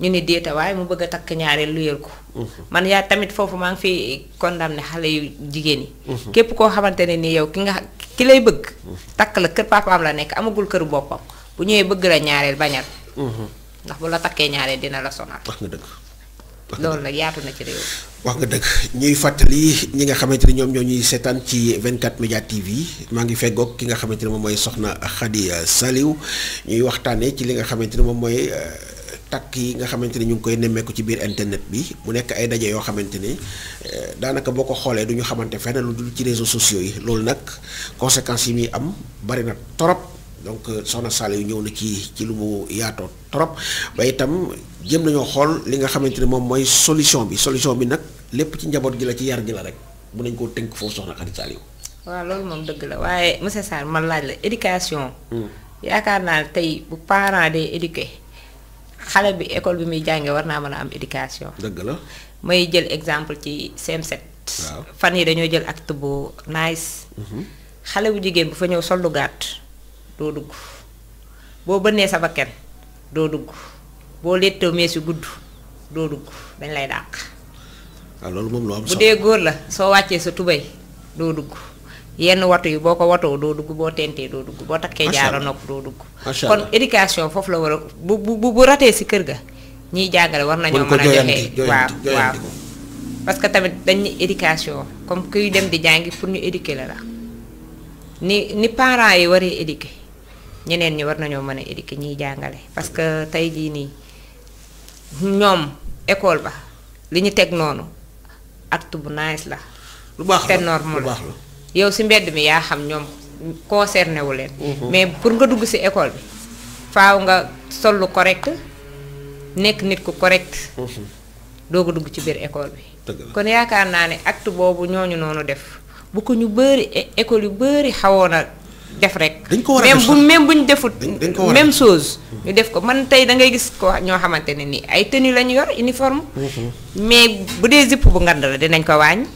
ñu ni déeta waaye mu bëgg a takk ñaareel luyeel ko. man yaa tamit foofu maa ngi fi condamné xale yu jigéen yi. képp koo xamante ne ni yow ki lay bëgg. takk la kër papaam la nekk amagul kër boppam bu ñëwee bëgg la ñaareel bañal. ndax bu la takkee ñaareel dina la sonal.
wax nga dëgg.
loolu nag yaatu na ci réew.
wax nga dëgg ñuy fàttali ñi nga xamante ni ñoom ñoo ñuy seetaan ci 24 Média TV maa ngi feggoog ki nga xamante ni moom mooy soxna Khady Saliou ñuy waxtaanee ci li nga xamante ni moom mooy takk yi nga xamante ni ñu ngi koy nemmeeku ci biir internet bi mu nekk ay daje yoo xamante ni daanaka boo ko xoolee du ñu xamante fenn lu dul ci réseaux sociaux yi loolu nag conséquences yi muy am bari na torop donc soxna Saliou ñëw na ci lu mu yaatoo trop ba itam jëm nañoo xool li nga xamante ni moom mooy solution bi nag lépp ci njaboot gi la ci yar gi la rek mun nañ koo tënk foofu soxna Khady Saliou.
waaw loolu moom dëgg la waaye monsieur Sarr man laaj la éducation. yaakaar naa ne tey bu parent day éduqué xale bi école bi muy jàngee war naa mën a am éducation.
dëgg la
may jël exemple ci CM7.
waaw
fan yi dañoo jël acte bu nice. xale bu jigéen bu fa ñëw sol lu gàtt doo dugg boo bënnee sa bakken doo dugg boo léttoo mees yu gudd doo dugg dañ lay dàq.
waaw loolu moom lu am
bu
solo
dee góor la soo wàccee sa tubéy doo dugg yenn watu yi boo ko watoo doo dugg boo tentee doo dugg boo takkee jaaro nopp doo dugg. kon éducation foofu la war a bu ratee si kër ga ñiy jàngale war nañoo mën a joxe waaw parce que tamit dañ ni éducation comme kuy dem di jàngi pour ñu éduquer la ni parents yi waree éduquer ñeneen ñi war nañoo mën a éduquer ñiy jàngale parce que tey jii nii ñoom école ba li ñu teg noonu acte bu nice la.
lu baax
te
la
normal
lu baax la.
yow si mbedd mi yaa xam ñoom concerné wu leen. mais pour nga dugg si école bi faaw nga sol lu correct nekk nit ku correct. doo ko dugg ci biir école bi. kon yaakaar naa ne acte boobu ñooñu noonu def bu ko ñu bëri école yu bëri xawoon a def rek.
dañ ko war a def
même bu ñu defut.
dañ ko war a
même chose. ñu def ko man tey da ngay gis ko ñoo xamante ne nii ay tenue lañu yor uniforme. mais bu dee zipp bu ngand la dinañ ko wàññi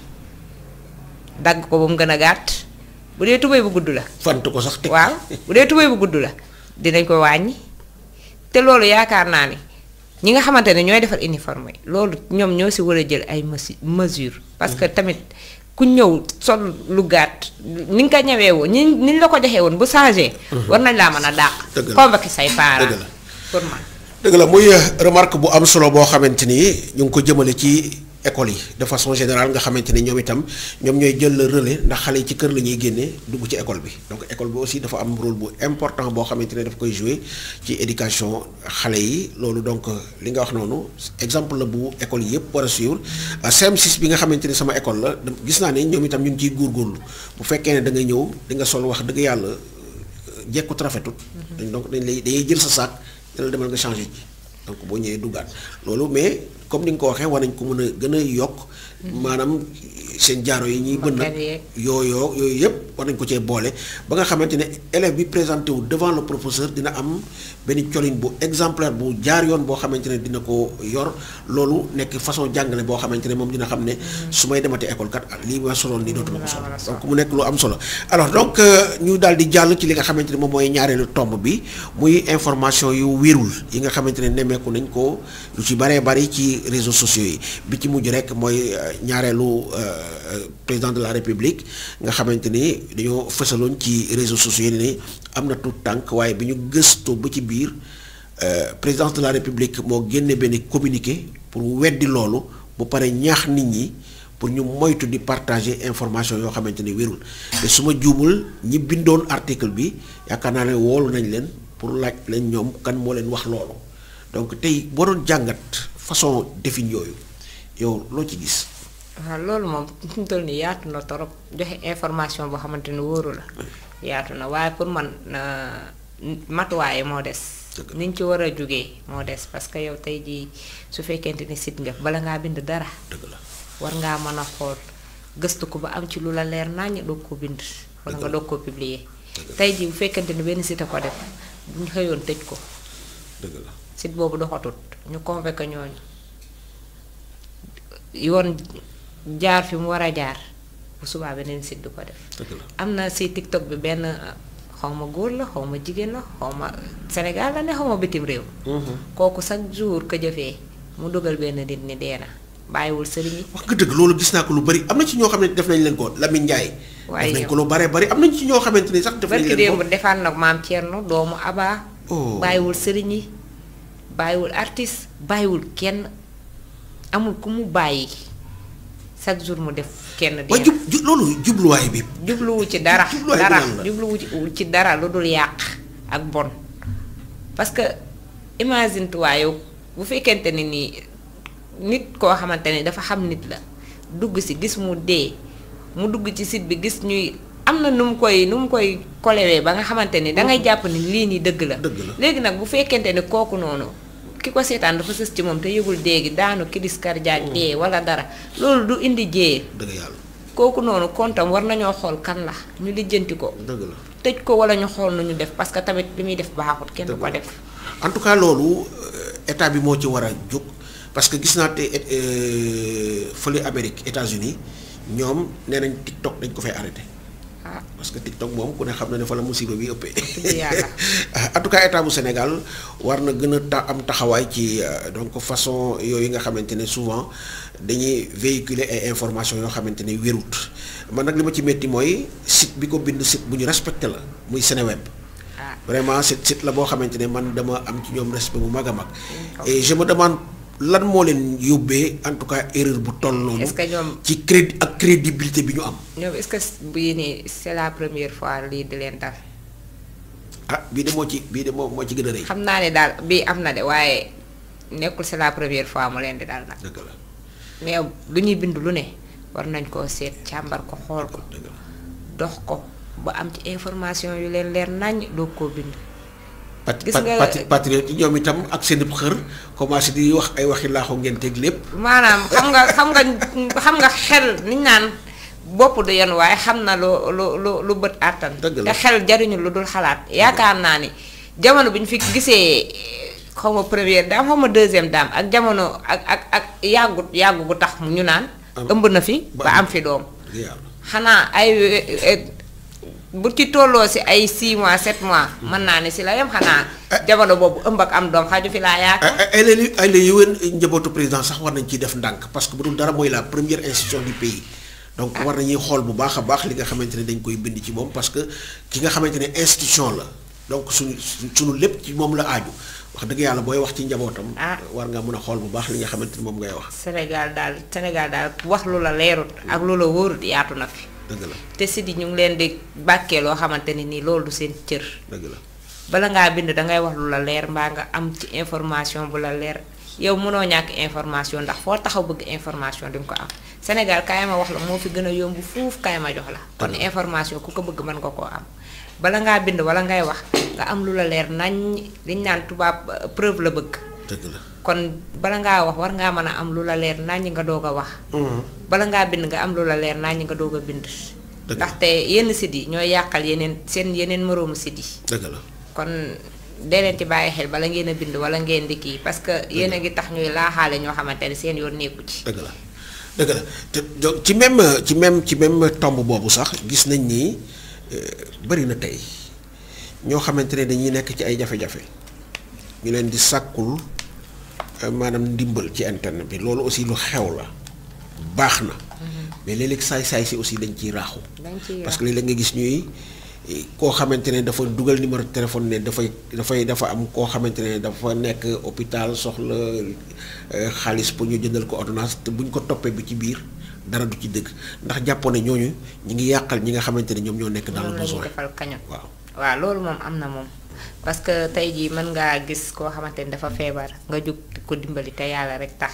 dagg ko ba mu gën a gàtt bu dee tubéy bu gudd la.
fant ko sax teg.
waaw bu dee tubéy bu gudd la dinañ ko wàññi te loolu yaakaar naa ne ñi nga xamante ne ñooy defar uniforme yi loolu ñoom ñoo si war a jël ay mesures. parce que tamit ku ñëw sol lu gàtt ni nga ko ñëwee woon ni la ko joxee woon bu changé. war nañ laa mën a dàq.
dëgg la
convoqué say parents.
dëgg la
pour man.
dëgg la muy remarque bu am solo boo xamante ni ñu ngi ko jëmale ci école yi de façon générale nga xamante ni ñoom itam ñoom ñooy jël le relais ndax xale yi ci kër la ñuy génnee dugg ci école bi donc école bi aussi dafa am rôle bu important boo xamante ne daf koy jouer ci éducation xale yi loolu donc li nga wax noonu exemple la bu école yi yëpp war a suivre CM6 bi nga xamante ni sama école la gis naa ne ñoom itam ñu ngi ciy góorgóorlu bu fekkee ne da ngay ñëw di nga sol wax dëgg yàlla jekkut rafetut donc dañuy jël sa saak dina la demal nga changé ji donc boo ñëwee duggaat loolu mais comme ni nga ko waxee war nañ ko mën a gën a yokk maanaam seen jaaro yi ñuy bënn yooyu yëpp war nañ ko cee boole ba nga xamante ne élève bi présenté wu devant le professeur dina am benn colin bu exemplaire bu jaar yoon boo xamante ne dina ko yor loolu nekk façon jàngale boo xamante ne moom dina xam ne su may dematee école kat lii ma soloon nii dootuma ko sol donc mu nekk lu am solo alors donc ñu daal di jàll ci li nga xamante ne moom mooy ñaareelu tomb bi muy information yu wérul yi nga xamante ne nemmeeku nañ ko lu ci baree bari ci réseaux sociaux yi bi ci mujj rek mooy ñaareelu président de la république nga xamante ni dañoo fësaloon ci réseaux sociaux yi ne am na tout tànk waaye bi ñu gëstoo ba ci biir présidence de la république moo génne benn communiqué pour weddi loolu bu pare ñaax nit ñi pour ñu moytu di partager information yoo xamante ni wérul te su ma juumul ñi bindoon article bi yaakaar naa ne woolu nañ leen pour laaj leen ñoom kan moo leen wax loolu donc tey boo doon jàngat façon defin yooyu yow loo ci gis.
waaw loolu moom fi mu toll nii yaatu na torop joxe information boo xamante ni wóoru la yaatu na waaye pour man matuwaaye moo des. niñ ci war a jógee moo des parce que yow tey jii su fekkente ni site nga bala ngaa bind dara.
dëgg la
war ngaa mën a xool gëstu ko ba am ci lu la leer naññ doog ko bind. wala nga doog ko publier. tey jii bu fekkente ni benn site ko def bu ñu xëyoon tëj ko.
dëgg la
site boobu doxatut ñu convoqué ñooñu yoon jaar fi mu war a jaar bu subaa beneen site du ko def. am na si TikTok bi benn xaw ma góor la xaw ma jigéen la xaw ma Sénégal la ne xaw ma bitim réew. kooku chaque jour ka jëfee mu dugal benn nit ni dee na bàyyiwul sëriñ yi.
wax nga dëgg loolu gis naa ko lu bari am na ci ñoo xam ne def nañ leen ko Lamine Ndiaye.
waaye
def nañ ko lu baree bari am nañ ci ñoo xamante ni sax. def nañ leen ko
démb defaan nag maam Thierno doomu Aba. bàyyiwul sëriñ yi bàyyiwul artiste bàyyiwul kenn amul ku mu bàyyi chaque jour mu def kenn
waaye loolu jubluwaay bi.
jubluwu ci dara
jubluwaay
dara
bi lan la?
jubluwu ci dara lu dul yàq ak bon parce que imagine toi yow bu fekkente ne nii nit koo xamante ne dafa xam nit la dugg si gis mu dee mu dugg ci site bi gis ñuy am na nu mu koy kolewee ba nga xamante ni dangay jàpp ni lii nii dëgg la.
dëgg la
léegi nag bu fekkente ne kooku noonu ki ko seetaan dafa sës ci moom te yëgul déegi daanu crise cardiaque dee wala dara loolu du indi jéyee.
dëgg yàlla.
kooku noonu kontam war nañoo xool kan la ñu lijjanti ko.
dëgg la.
tëj ko wala ñu xool nu ñu def parce que tamit li muy def baaxut kenn du ko def.
en tout cas loolu état bi moo ci war a jóg parce que gis naa te fële Amérique États-Unis ñoom nee nañ TikTok dañ ko fay arrêté.
ah
parce que TikTok moom ku ne xam na ne fa la musiba bi ëppee.
yàlla.
en tout cas état bu Sénégal war na gën a am taxawaay ci donc façon yooyu nga xamante ne souvent dañuy véhiculer ay informations yoo xamante ne wérut man nag li ma ci métti mooy site bi ko bind site bu ñu respecté la muy Seneweb. vraiment site la boo xamante ne man dama am ci ñoom respect bu mag a mag. et je me demande lan moo leen yóbbee en tout cas erreur bu toll noonu.
est-ce que ñoom
ci crédit ak crédibilité bi ñu am.
ñoom est-ce que bii nii c'est la première fois lii di leen dal.
ah bii de moo ci gën a rëy.
xam naa ne daal bii am na de waaye nekkul c'est la première fois mu leen di dal nag.
dëgg la.
mais lu ñuy bind lu ne war nañ koo seet càmbar ko xool ko.
dëgg la.
dox ko ba am ci information yu leen leer naññ doo koo bind.
gis nga patriote ñoom itam ak seen xër commencé di wax ay waxi laaxu ngeen teg lépp.
maanaam xam nga xel niñ naan bopp du yoon waaye xam na lu bët àttan.
dëgg la
te xel jariñu lu dul xalaat yaakaar naa ni jamono bi ñu fi gisee xaw ma première dame xaw ma deuxième dame ak jamono ak yàggu gu tax ñu naan. ëmb na fi ba am fi doom. xanaa ay. bu ci tolloo si ay 6 mois 7 mois. mën naa ne si la yem xanaa. jamono boobu ëmb ak am doom xaju fi laa yaakaar.
ay la yéwén njabootu président sax war nañ ciy def ndànk parce que bu dul dara mooy la première institution du pays. donc war nañuy xool bu baax a baax li nga xamante ne dañ koy bind ci moom parce que ki nga xamante ne institution la donc suñu lépp ci moom la aaju wax dëgg yàlla booy wax ci njabootam. war nga mën a xool bu baax li nga xamante ne moom ngay wax. Sénégal
daal wax lu la leerut ak lu la wóorut yaatu na fi.
dëgg la
te si di ñu ngi leen di bàkkee loo xamante ne nii loolu du seen cër.
dëgg la
bala ngaa bind dangay wax lu la leer mbaa nga am ci information bu la leer yow mënoo ñàkk information ndax foo taxaw bëgg information di nga ko am Sénégal kaay ma wax la moo fi gën a yomb fuuf kaay ma jox la. kon information ku ko bëgg mën nga koo am. bala ngaa bind wala ngay wax nga am lu la leer nañ liñ naan tubaab preuve la bëgg.
dëgg la
kon bala ngaa wax war ngaa mën a am lu la leer nañ nga doog a wax. bala ngaa bind nga am lu la leer nañ nga doog a bind. ndaxte yenn sit yi ñooy yàqal yeneen moroomu sit yi.
dëgg la
kon dee leen ci bàyyi xel bala ngeen a bind wala ngeen di kii parce que yéen a ngi tax ñuy laaxaale ñoo xamante ne seen yoon nekku ci.
dëgg la te ci même tomb boobu sax gis nañ ni bari na tey ñoo xamante ne dañuy nekk ci ay jafe-jafe ñu leen di sàkkul maanaam ndimbal ci internet bi loolu aussi lu xew la baax na. mais léeg-léeg saay-saay si aussi dañ ciy raaxu. parce que léeg-léeg nga gis ñuy koo xamante ne dafa dugal numéro téléphone ne dafa am koo xamante ne dafa nekk hôpital soxla xaalis pour ñu jëndal ko ordonnance te buñ ko toppee bi ci biir dara du ci dëgg ndax jàppoon ne ñooñu ñu ngi yàqal ñi nga xamante ne ñoom ñoo nekk dans le besoin.
defal kañot waaw loolu moom am na moom. parce que tey jii mën ngaa gis koo xamante ni dafa feebar nga jóg ko dimbali te yàlla rek tax.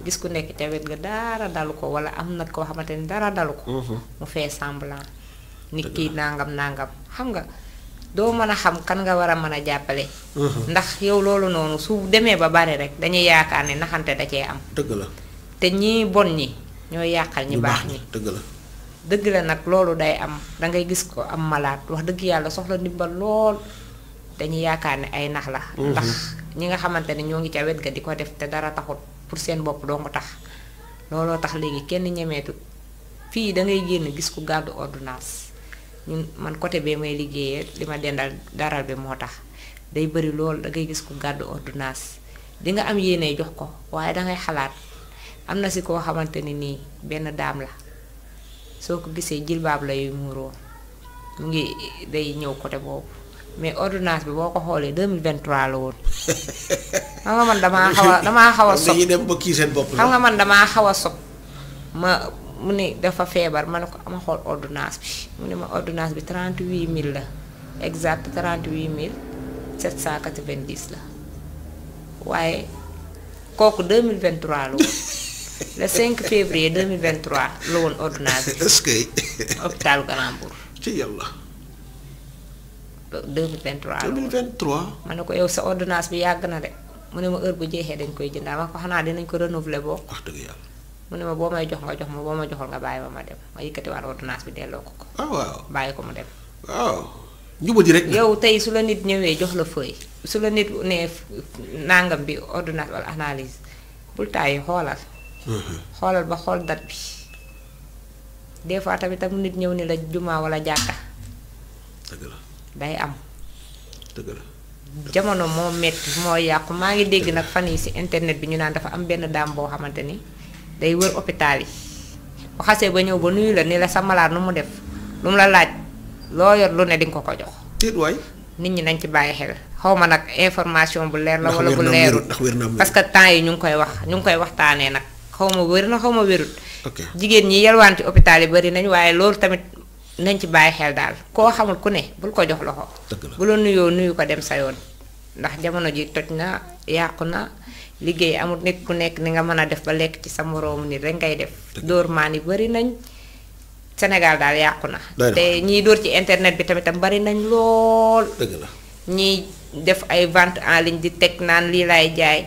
gis ku nekk ca wet ga dara dalu ko wala am na koo xamante ni dara dalu ko. mu fait semblant. nit ki nangam xam nga doo mën a xam kan nga war a mën a jàppale. ndax yow loolu noonu su demee ba bari rek dañuy yaakaar ne naxante da cee am.
dëgg la
te ñii bon ñi ñooy yàqal ñi baax ñi.
dëgg la
dëgg la nag loolu day am dangay gis ko am malaat wax dëgg yàlla soxla ndimbal lool dañuy yaakaar ne ay nax la. ndax ñi nga xamante ne ñoo ngi ca wet ga di ko def te dara taxut pour seen bopp doo nga tax looloo tax léegi kenn ñemeetu fii dangay génn gis ku gàddu ordonnance. ñun man côté bee may liggéeyee li ma dendal daral bi moo tax day bëri lool dangay gis ku gàddu ordonnance di nga am yéene jox ko waaye dangay xalaat am na si koo xamante ni nii benn daam la soo ko gisee jilbaab lay muuroo mu ngi day ñëw côté boobu mais ordonnance bi boo ko xoolee 2023 la woon xam nga man damaa xaw a sob
dañuy dem ba kii seen bopp
xam nga man damaa xaw a sob mu ne dafa feebar ma ne ko ama xool ordonnance bi mu ne ma ordonnance bi 38000 la exact 38790 la waaye kooku 2023 la woon le 5 février 2023 la woon ordonnance bi.
est-ce que.
hôpital Grand Bourg.
ci yàlla.
2023 la woon
2023.
ma ne ko yow sa ordonnance bi yàgg na de mu ne ma heure bu jeexee dañ koy jëndaa ma ko xanaa dinañ ko renouveler boo.
wax dëgg yàlla.
mu ne ma boo may jox nga jox ma boo ma joxul nga bàyyi ma dem ma yëkkatiwaat ordonnance bi delloo ko ko.
ah waaw
bàyyi ko mu dem.
waaw. njubadi rek.
yow tey su la nit ñëwee jox la feuille su la nit ne nangam bi ordonnance wala analyse bul tàyyi xoolal. xoolal ba xool date bi des fois tamit nit ñëw ni la jumaa wala jàkka.
dëgg la.
day am.
dëgg la.
jamono moo metti moo yàqu maa ngi dégg nag fan yi ci internet bi ñu naan dafa am benn daam boo xamante ni day wër hôpital yi bu xasee ba ñëw ba nuyu la ni la sa malaat nu mu def lu mu la laaj loo yor lu ne di nga ko jox.
déet waay.
nit ñi nañ ci bàyyi xel xaw ma nag information bu leer la wala bu leerul parce que temps yi ñu ngi koy wax ñu ngi koy waxtaanee nag xaw ma wér na xaw ma wérul. jigéen ñi yelwaan ci hôpital yi bari nañ waaye loolu tamit nañ ci bàyyi xel daal koo xamul ku ne bul ko jox loxo. bu la nuyoo nuyu ko dem sa yoon ndax jamono ji toj na yàqu na liggéey amul nit ku nekk ni nga mën a def ba lekk ci sa moroomu nit rek ngay def. dóor maan yi bari nañ. Sénégal daal yàqu na. te ñiy dóor ci internet bi tamit bari nañ lool.
dëgg la.
ñiy def ay vente en ligne di teg naan lii laay jaay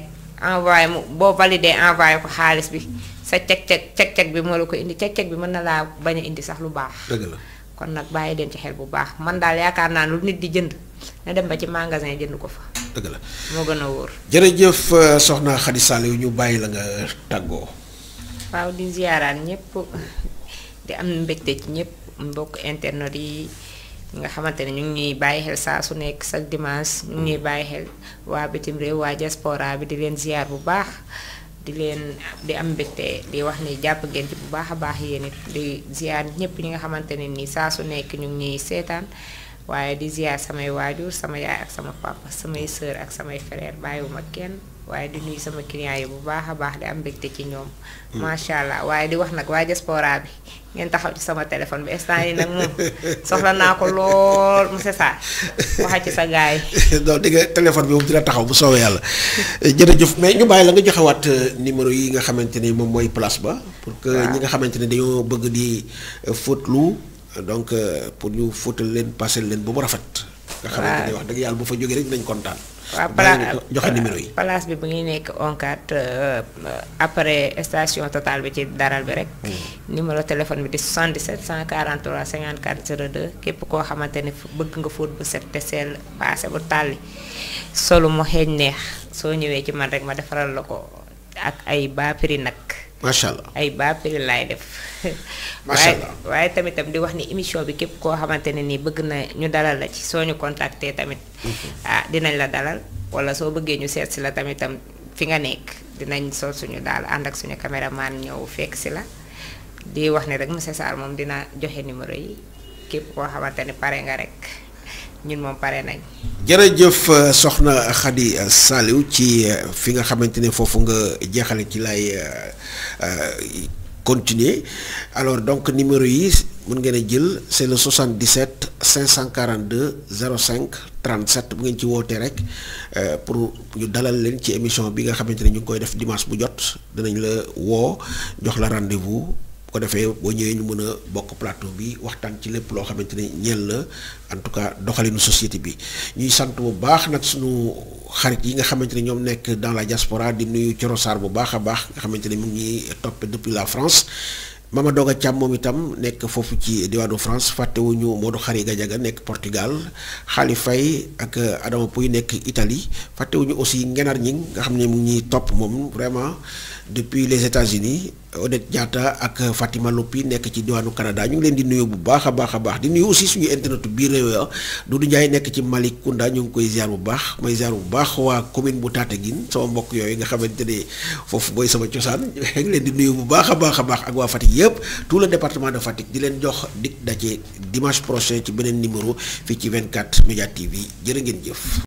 envoyé mu boo validé envoyé ko xaalis bi sa cek bi moo la ko indi cek bi mën na laa bañ a indi sax lu baax.
dëgg la.
kon nag bàyyi leen ci xel bu baax man daal yaakaar naa lu nit di jënd na dem ba ci magasin jënd ko fa.
dëgg la
moo gën a wóor.
jërëjëf soxna Khady Saliou ñu bàyyi la nga tàggoo.
waaw di ziaraan ñëpp. di am mbégte ci ñëpp mbokk internet yi nga xamante ne ñu ngi ñuy bàyyi xel saa su nekk chaque dimanche ñu ngi ñuy bàyyi xel waa bitim réew waa diaspora bi di leen ziar bu baax di am mbégte di wax ni jàpp ngeen ci bu baax a baax yéen it di ziar ñëpp ñi nga xamante ne nii saa su nekk ñu ngi ñuy seetaan waaye di ziar samay waajur sama yaay ak sama papa samay sœur ak samay frère bàyyiwuma kenn. waaye di nuyu sama client yi bu baax a baax di am mbégte ci ñoom. macha allah waaye di wax nag waa diaspora bi ngeen taxaw ci sama téléphone bi instant yi nag moom soxla naa ko lool monsieur Sarr waxa ci sa gaay yi.
donc di nga téléphone bi moom dina taxaw bu soobee yàlla jërëjëf mais ñu bàyyi la nga joxewaat numéro yi nga xamante ni moom mooy place ba. pour que ñi nga xamante ne dañoo bëgg di fóotlu donc pour ñu fóotal leen passer leen ba mu rafet. nga xamante ne wax dëgg yàlla bu fa jógee rek dinañ kontaan.
waaw
joxe numéro yi.
place bi bu ngi nekk oncat après station Total bi ci daral bi rek. numéro téléphone bi di 77 143 54 02 képp koo xamante ne bëgg nga fóot bu set te sell paase bu tàlli solu mu xeeñ neex soo ñëwee ci man rek ma defaral la ko ak ay bas prix nag.
macha allah
ay bas prix laay def.
macha allah
waaye tamitam di wax ni émission bi képp koo xamante ne nii bëgg na ñu dalal la ci soo ñu contacter tamit. dinañ la dalal wala soo bëggee ñu seet si la tamitam fi nga nekk dinañ sol suñu daal ànd ak suñu caméraman ñëw fekk si la di wax ne rek monsieur Sarr moom dina joxe numéro yi képp koo xamante ne pare nga rek ñun moom pare nañ.
jërëjëf soxna Khady Saliou ci fi nga xamante ne foofu nga jeexale ci lay continuer alors donc numéro yi mën ngeen a jël c'est le 77 542 05 37 bu ngeen ci wootee rek pour ñu dalal leen ci émission bi nga xamante ne ñu ngi koy def dimanche bu jot dinañ la woo jox la rendez-vous. ko defee boo ñëwee ñu mën a bokk plateau bi waxtaan ci lépp loo xamante ne ñeel la en tout cas doxalinu société bi ñuy sant bu baax nag suñu xarit yi nga xamante ne ñoom nekk dans la diaspora di nuyu Coro Sarr bu baax a baax nga xamante ne mu ngi toppe depuis la France Mama Doga Thiam moom itam nekk foofu ci diwaanu France fàttewuñu Modou Khari Gadiaga nekk Portugal Khali Faye ak Adama Pouy nekk Italie fàttewuñu aussi Ngenar Ñing nga xam ne mu ngi topp moom vraiment depuis les États-Unis Odette Diatta ak Fatima Lopi nekk ci diwaanu Canada ñu ngi leen di nuyu bu baax a baax di nuyu aussi suñu internetu biir réew ya Doudou Ndiaye nekk ci Malicounda ñu ngi koy ziar bu baax may ziar bu baax waa commune bu Tataguine sama mbokk yooyu nga xamante ne foofu booy sama cosaan ñu ngi leen di nuyu bu baax a baax ak waa Fatick yëpp tout le département de Fatick di leen jox dig daje dimanche prochain ci beneen numéro fii ci 24 Média TV jërë ngeen jëf.